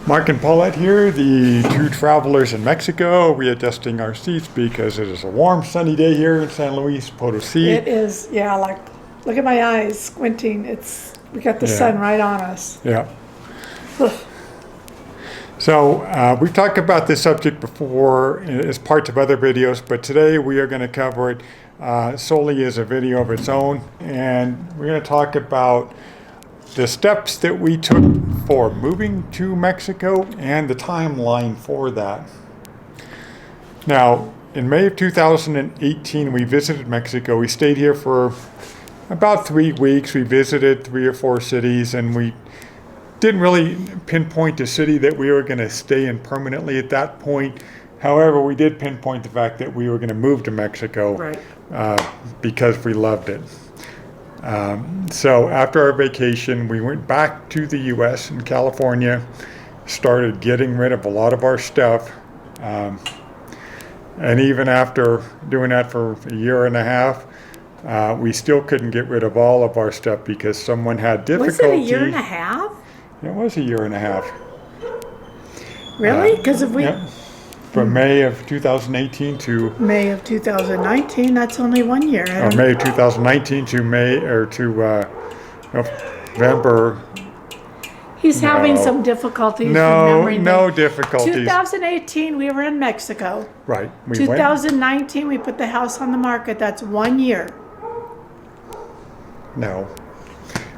Mark and Paulette here, the two travelers in Mexico, readjusting our seats because it is a warm, sunny day here in San Luis Potosí. It is, yeah, like, look at my eyes squinting. We got the sun right on us. Yeah. So we've talked about this subject before as parts of other videos, but today we are going to cover it solely as a video of its own. And we're going to talk about the steps that we took for moving to Mexico and the timeline for that. Now, in May of 2018, we visited Mexico. We stayed here for about 3 weeks. We visited 3 or 4 cities, and we didn't really pinpoint a city that we were going to stay in permanently at that point. However, we did pinpoint the fact that we were going to move to Mexico because we loved it. So after our vacation, we went back to the U.S. in California, started getting rid of a lot of our stuff. And even after doing that for a year and a half, we still couldn't get rid of all of our stuff because someone had difficulty. Was it a year and a half? It was a year and a half. Really? Because if we... Yeah. From May of 2018 to... May of 2019, that's only 1 year. Or May of 2019 to November. He's having some difficulties remembering. No difficulties. 2018, we were in Mexico. Right. 2019, we put the house on the market. That's 1 year. No.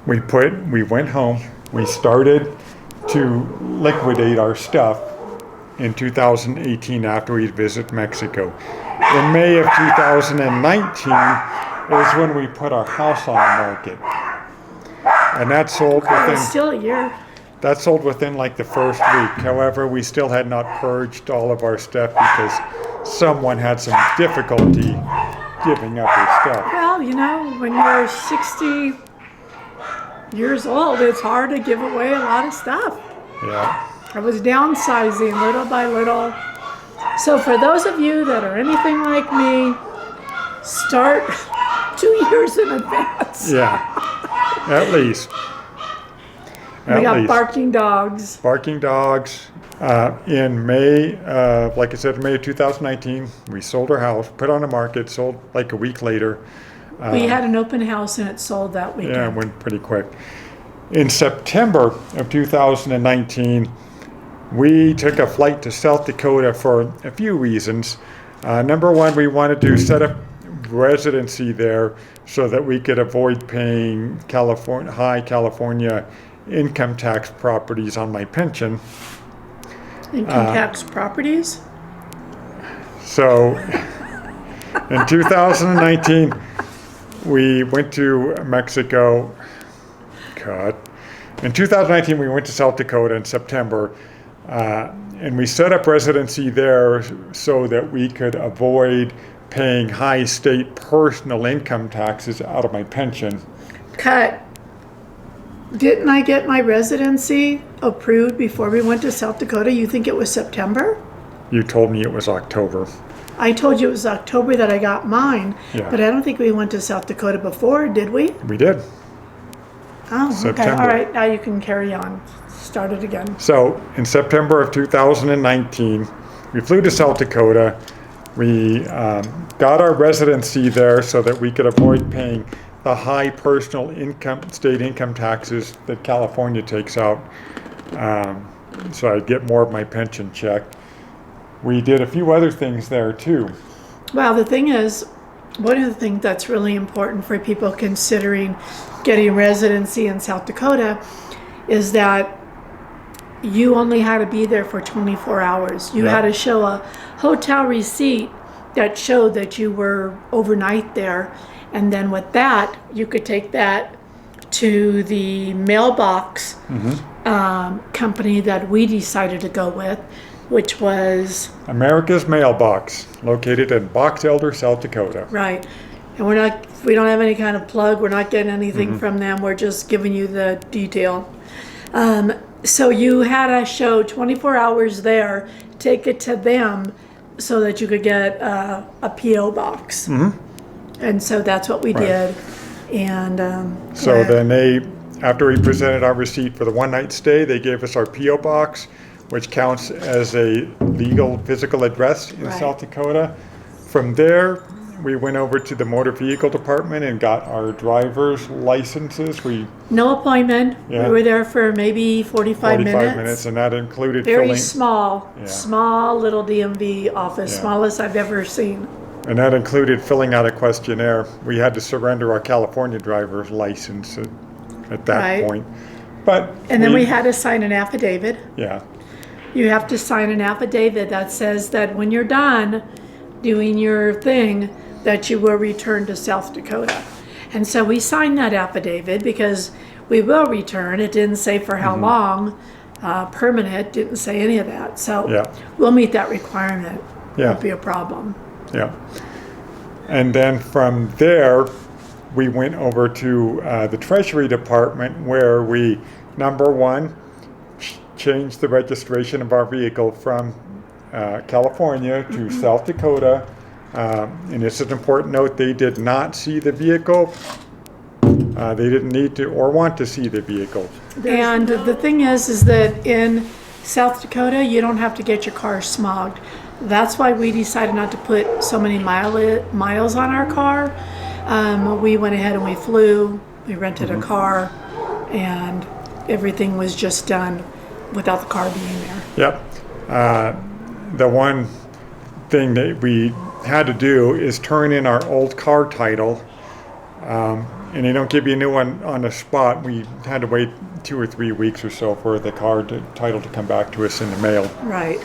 We went home. We started to liquidate our stuff in 2018 after we visited Mexico. In May of 2019 is when we put our house on the market. And that sold within... Still a year. That sold within like the first week. However, we still had not purged all of our stuff because someone had some difficulty giving up their stuff. Well, you know, when you're 60 years old, it's hard to give away a lot of stuff. Yeah. I was downsizing little by little. So for those of you that are anything like me, start 2 years in advance. Yeah, at least. We got barking dogs. Barking dogs. In May, like I said, May of 2019, we sold our house, put on the market, sold like a week later. We had an open house and it sold that weekend. Yeah, it went pretty quick. In September of 2019, we took a flight to South Dakota for a few reasons. Number one, we wanted to set up residency there so that we could avoid paying high California income tax properties on my pension. Income tax properties? So in 2019, we went to Mexico. God. In 2019, we went to South Dakota in September. And we set up residency there so that we could avoid paying high state personal income taxes out of my pension. Cut. Didn't I get my residency approved before we went to South Dakota? You think it was September? You told me it was October. I told you it was October that I got mine, yeah. But I don't think we went to South Dakota before, did we? We did. Oh, September. Okay. All right, now you can carry on. Start it again. So in September of 2019, we flew to South Dakota. We got our residency there so that we could avoid paying the high personal state income taxes that California takes out. So I'd get more of my pension check. We did a few other things there too. Well, the thing is, one of the things that's really important for people considering getting residency in South Dakota is that you only had to be there for 24 hours. You had to show a hotel receipt that showed that you were overnight there. And then with that, you could take that to the mailbox company that we decided to go with, which was... America's Mailbox, located in Box Elder, South Dakota. Right. And we don't have any kind of plug. We're not getting anything from them. We're just giving you the detail. So you had to show 24 hours there, take it to them so that you could get a P.O. box. And so that's what we did. And so then after we presented our receipt for the one-night stay, they gave us our P.O. box. which counts as a legal physical address in Right. South Dakota. From there, we went over to the motor vehicle department and got our driver's licenses. No appointment. Yeah. We were there for maybe 45 minutes. And that included Very filling, small little DMV office, Yeah. smallest I've ever seen. and that included filling out a questionnaire. We had to surrender our California driver's license at that Right. point. But And then we had to sign an affidavit. yeah, You have to sign an affidavit that says that when you're done doing your thing, that you will return to South Dakota. And so we signed that affidavit because we will return. It didn't say for how long, permanent, didn't say any of that. So Yeah. we'll meet that requirement. Yeah. Won't be a problem. yeah. And then from there, we went over to the Treasury Department where we, number one, changed the registration of our vehicle from California to South Dakota. And this is an important note, they did not see the vehicle. They didn't need to or want to see the vehicle. And the thing is that in South Dakota, you don't have to get your car smogged. That's why we decided not to put so many miles on our car. We went ahead and we flew, we rented a car, and everything was just done without the car being there. Yep. The one thing that we had to do is turn in our old car title, and they don't give you a new one on the spot. We had to wait 2 or 3 weeks or so for the title to come back to us in the mail. Right.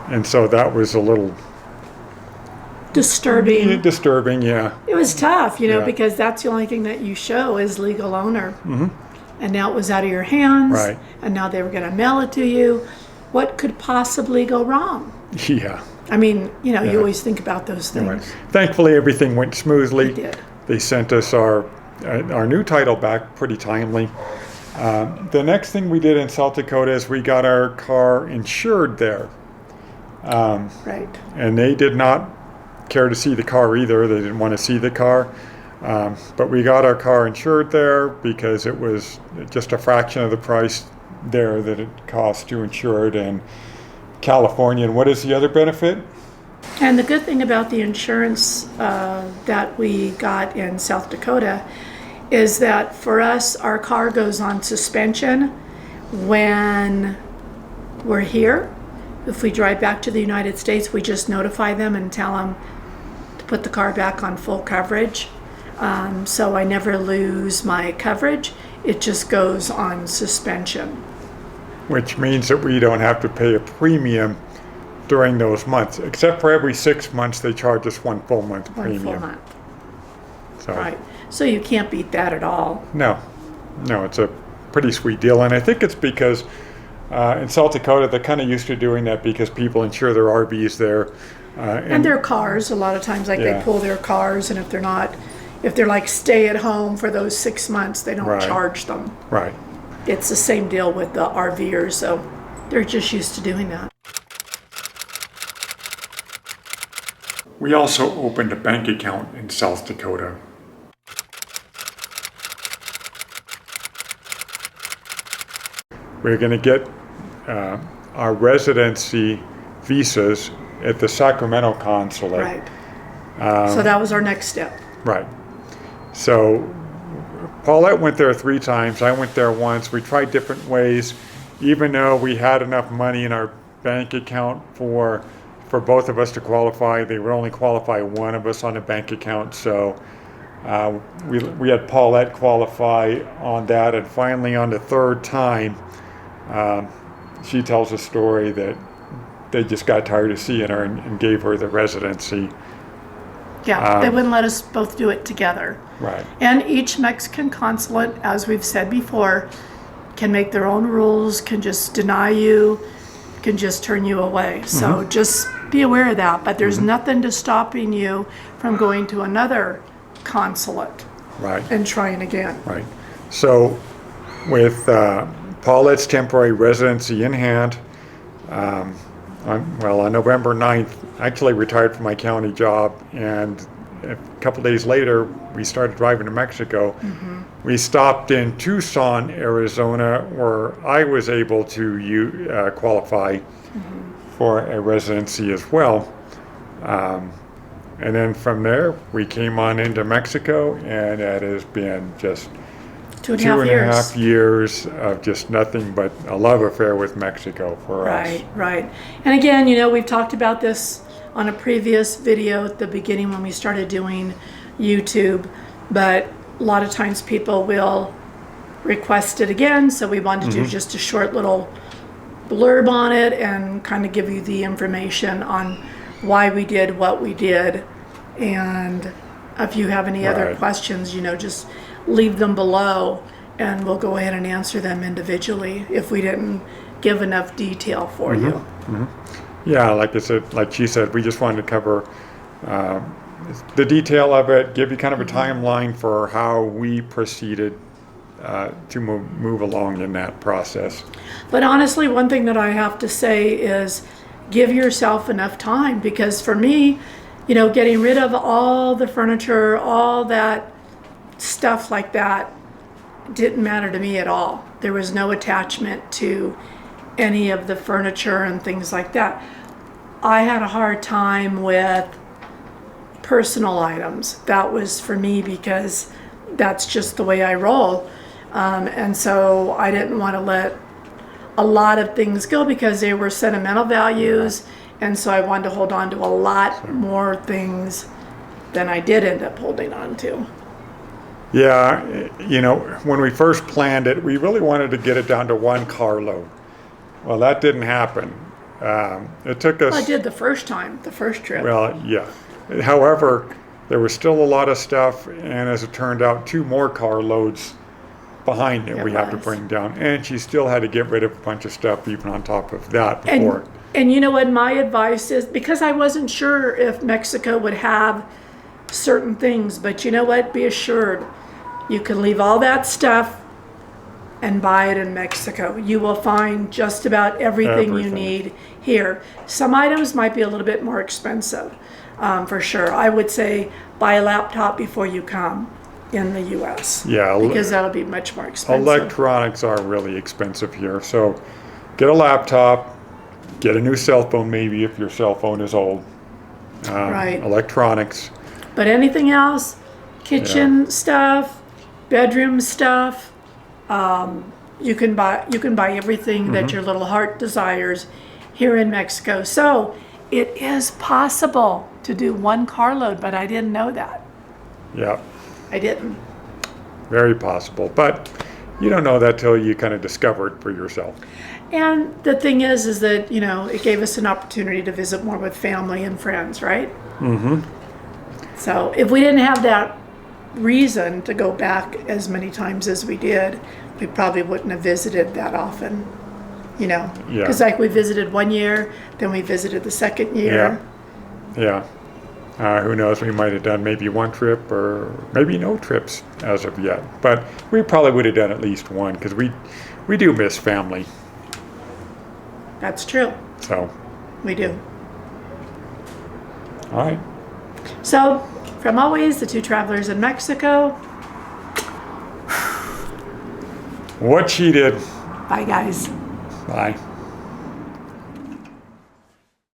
And so that was a little Disturbing. disturbing, yeah. It was tough, Yeah. because that's the only thing that you show is legal owner. And now it was out of your hands. Right. And now they were going to mail it to you. What could possibly go wrong? Yeah. I mean, you Yeah. always think about those Right. things. Thankfully, everything went smoothly. It did. They sent us our new title back pretty timely. The next thing we did in South Dakota is we got our car insured there. Right. And they did not care to see the car either. They didn't want to see the car. But we got our car insured there because it was just a fraction of the price there that it costs to insure it in California. And what is the other benefit? And the good thing about the insurance that we got in South Dakota is that for us, our car goes on suspension when we're here. If we drive back to the United States, we just notify them and tell them to put the car back on full coverage. So I never lose my coverage. It just goes on suspension. Which means that we don't have to pay a premium during those months. Except for every 6 months, they charge us one full month One premium. full month. So, Right. So you can't beat that at all. No, it's a pretty sweet deal. And I think it's because in South Dakota, they're kind of used to doing that because people insure their RVs there. And their cars, a lot of times, like they Yeah. pull their cars, and if they're like stay at home for those 6 months, they don't Right. charge them. Right. It's the same deal with the RVers, so they're just used to doing that. We also opened a bank account in South Dakota. We're going to get our residency visas at the Sacramento consulate. Right. So that was our next step. Right. So Paulette went there 3 times. I went there once. We tried different ways. Even though we had enough money in our bank account for both of us to qualify, they would only qualify one of us on a bank account. So we had Paulette qualify on that. And finally, on the 3rd time, she tells a story that they just got tired of seeing her and gave her the residency. Yeah, they wouldn't let us both do it together. Right. And each Mexican consulate, as we've said before, can make their own rules, can just deny you, can just turn you away. So just be aware of that. But there's nothing to stopping you from going to another consulate Right. and trying again. Right. So with Paulette's temporary residency in hand, on November 9th, I actually retired from my county job, and a couple days later, we started driving to Mexico. We stopped in Tucson, Arizona, where I was able to qualify for a residency as well. And then from there, we came on into Mexico, and it has been just 2.5 years of just nothing but a love affair with Mexico for us. Right. And again, you know, we've talked about this on a previous video at the beginning when we started doing YouTube, but a lot of times people will request it again, so we wanted to do just a short little blurb on it and kind of give you the information on why we did what we did. And if you have any other questions, you know, just leave them below and we'll go ahead and answer them individually if we didn't give enough detail for you. Yeah, like I said, like she said, we just wanted to cover the detail of it, give you kind of a timeline for how we proceeded to move along in that process. But honestly, one thing that I have to say is give yourself enough time, because for me, you know, getting rid of all the furniture, all that stuff like that didn't matter to me at all. There was no attachment to any of the furniture and things like that. I had a hard time with personal items. That was for me because that's just the way I roll. And so I didn't want to let a lot of things go because they were sentimental values. And so I wanted to hold on to a lot more things than I did end up holding on to. Yeah, you know, when we first planned it, we really wanted to get it down to 1 carload. Well, that didn't happen. It took us... Well, I did the first time, the first trip. Well, yeah. However, there was still a lot of stuff, and as it turned out, 2 more carloads behind it we had to bring down. And she still had to get rid of a bunch of stuff even on top of that before. And you know what my advice is, because I wasn't sure if Mexico would have certain things, but you know what, be assured, you can leave all that stuff and buy it in Mexico. You will find just about everything you need here. Some items might be a little bit more expensive, for sure. I would say buy a laptop before you come in the U.S. Yeah, because that'll be much more expensive. Electronics are really expensive here, so get a laptop, get a new cell phone maybe if your cell phone is old. Electronics. But anything else, kitchen stuff, bedroom stuff, you can buy everything that your little heart desires here in Mexico. So it is possible to do 1 carload, but I didn't know that. Yeah. I didn't. Very possible, but you don't know that till you kind of discover it for yourself. And the thing is that, you know, it gave us an opportunity to visit more with family and friends, right? So if we didn't have that reason to go back as many times as we did, we probably wouldn't have visited that often, you know? Because like we visited 1 year, then we visited the second year. Who knows, we might have done maybe 1 trip or maybe no trips as of yet. But we probably would have done at least 1 because we do miss family. That's true. So. We do. All right. So, from always, the 2 travelers in Mexico. What she did. Bye, guys. Bye.